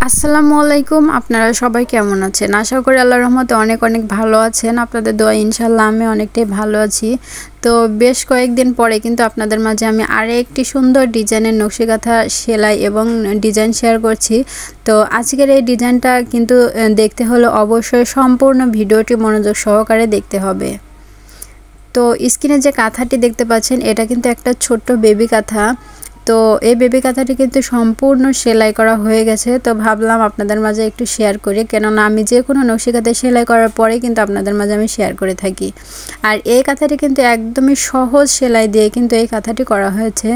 আসসালামু আলাইকুম। আপনারা সবাই কেমন আছেন? আশা করি আল্লাহর রহমতে অনেক অনেক ভালো আছেন। আপনাদের দোয়া ইনশাআল্লাহ আমি অনেকটাই ভালো আছি। তো বেশ কয়েকদিন পরে কিন্তু আপনাদের মাঝে আমি আরেকটি সুন্দর ডিজাইনের নকশি কাঁথা সেলাই এবং ডিজাইন শেয়ার করছি। তো আজকের এই ডিজাইনটা কিন্তু দেখতে হলে অবশ্যই সম্পূর্ণ ভিডিওটি মনোযোগ সহকারে দেখতে হবে। তো স্ক্রিনে যে কাঁথাটি দেখতে পাচ্ছেন এটা কিন্তু একটা ছোট্ট বেবি কাঁথা। তো এই বেবি কাঁথাটি কিন্তু সম্পূর্ণ সেলাই করা হয়ে গেছে। তো ভাবলাম আপনাদের মাঝে একটু শেয়ার করি, কেননা আমি যে কোনো নকশি কাঁথা সেলাই করার পরে কিন্তু আপনাদের মাঝে আমি শেয়ার করে থাকি। আর এই কাঁথাটি কিন্তু একদমই সহজ সেলাই দিয়ে কিন্তু এই কাঁথাটি করা হয়েছে।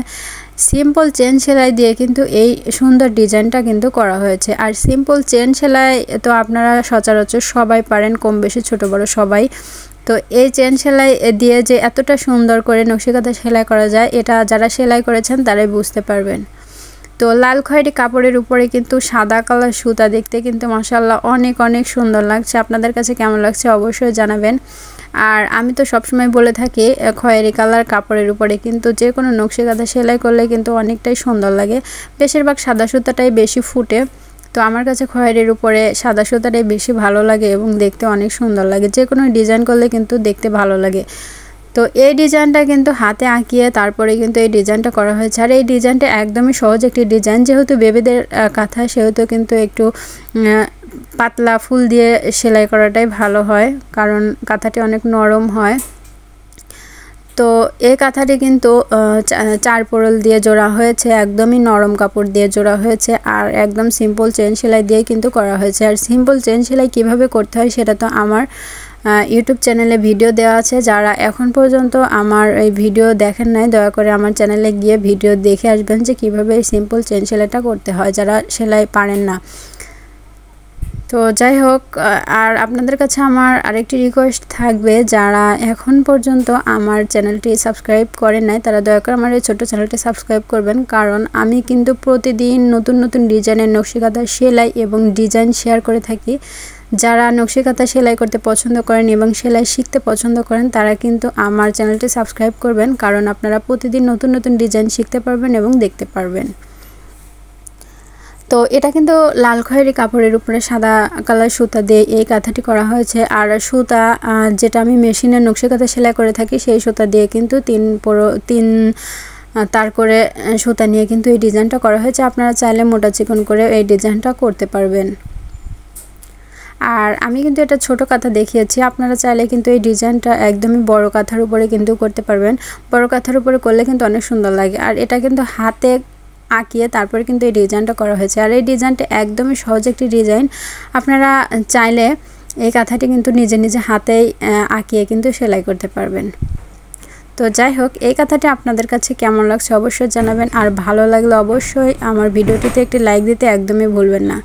সিম্পল চেন সেলাই দিয়ে কিন্তু এই সুন্দর ডিজাইনটা কিন্তু করা হয়েছে। আর সিম্পল চেন সেলাই তো আপনারা সচরাচর সবাই পারেন, কম বেশি ছোট বড় সবাই। তো এই চেন সেলাই দিয়ে যে এতটা সুন্দর করে নকশি কাঁথা সেলাই করা যায়, এটা যারা সেলাই করেছেন তারাই বুঝতে পারবেন। তো লাল খয়েরি কাপড়ের উপরে কিন্তু সাদা কালার সুতা, দেখতে কিন্তু মাশাআল্লাহ অনেক অনেক সুন্দর লাগছে। আপনাদের কাছে কেমন লাগছে অবশ্যই জানাবেন। আর আমি তো সবসময় বলে থাকি খয়েরি কালার কাপড়ের উপরে কিন্তু যে কোনো নকশি কাঁথা সেলাই করলে কিন্তু অনেকটাই সুন্দর লাগে। বেশিরভাগ সাদা সুতাটাই বেশি ফুটে, তো আমার কাছে খয়েরির উপরে সাদা সুতাটাই বেশি ভালো লাগে এবং দেখতে অনেক সুন্দর লাগে। যে কোনো ডিজাইন করলে কিন্তু দেখতে ভালো লাগে। তো এই ডিজাইনটা কিন্তু হাতে আঁকিয়ে তারপরে কিন্তু এই ডিজাইনটা করা হয়েছে। আর এই ডিজাইনটা একদমই সহজ একটি ডিজাইন, যেহেতু বেবিদের কাঁথা সেহেতু কিন্তু একটু পাতলা ফুল দিয়ে সেলাই করাটাই ভালো হয়, কারণ কাঁথাটি অনেক নরম হয়। তো এই কাঁথাটি কিন্তু 4 পোরল দিয়ে জোড়া হয়েছে, একদমই নরম কাপড় দিয়ে জোড়া হয়েছে। আর একদম সিম্পল চেন সেলাই দিয়ে কিন্তু করা হয়েছে। আর সিম্পল চেন সেলাই কিভাবে করতে হয় সেটা তো আমার ইউটিউব চ্যানেলে ভিডিও দেওয়া আছে। যারা এখন পর্যন্ত আমার এই ভিডিও দেখেন নাই, দয়া করে আমার চ্যানেলে গিয়ে ভিডিও দেখে আসবেন যে কীভাবে এই সিম্পল চেন সেলাইটা করতে হয়, যারা সেলাই পারেন না। তো যাই হোক, আর আপনাদের কাছে আমার আরেকটি রিকোয়েস্ট থাকবে, যারা এখন পর্যন্ত আমার চ্যানেলটি সাবস্ক্রাইব করেন নাই তারা দয়া করে আমার এই ছোট্ট চ্যানেলটি সাবস্ক্রাইব করবেন, কারণ আমি কিন্তু প্রতিদিন নতুন নতুন ডিজাইনের নকশি কাঁথা সেলাই এবং ডিজাইন শেয়ার করে থাকি। যারা নকশি কাঁথা সেলাই করতে পছন্দ করেন এবং সেলাই শিখতে পছন্দ করেন তারা কিন্তু আমার চ্যানেলটি সাবস্ক্রাইব করবেন, কারণ আপনারা প্রতিদিন নতুন নতুন ডিজাইন শিখতে পারবেন এবং দেখতে পারবেন। তো এটা কিন্তু লাল খয়েরি কাপড়ের উপরে সাদা কালার সুতা দিয়ে এই কাঁথাটি করা হয়েছে। আর সুতা যেটা আমি মেশিনের নকশি কাঁথা সেলাই করে থাকি সেই সুতা দিয়ে কিন্তু 3 তার করে সুতা নিয়ে কিন্তু এই ডিজাইনটা করা হয়েছে। আপনারা চাইলে মোটা চিকন করে এই ডিজাইনটা করতে পারবেন। আর আমি কিন্তু এটা ছোট কাঁথা দেখিয়েছি, আপনারা চাইলে কিন্তু এই ডিজাইনটা একদমই বড় কাঁথার উপরে কিন্তু করতে পারবেন। বড় কাঁথার উপরে করলে কিন্তু অনেক সুন্দর লাগে। আর এটা কিন্তু হাতে আঁকিয়ে তারপরে কিন্তু এই ডিজাইনটা করা হয়েছে। আর এই ডিজাইনটা একদমই সহজ একটি ডিজাইন, আপনারা চাইলে এই কাঁথাটি কিন্তু নিজে নিজে হাতেই আঁকিয়ে কিন্তু সেলাই করতে পারবেন। তো যাই হোক, এই কাঁথাটি আপনাদের কাছে কেমন লাগছে অবশ্যই জানাবেন। আর ভালো লাগলে অবশ্যই আমার ভিডিওটিতে একটি লাইক দিতে একদমই ভুলবেন না।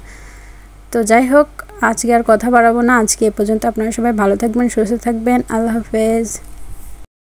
তো যাই হোক, আজকে আর কথা বাড়াবো না, আজকে এ পর্যন্ত। আপনারা সবাই ভালো থাকবেন, সুস্থ থাকবেন। আল্লাহ হাফেজ।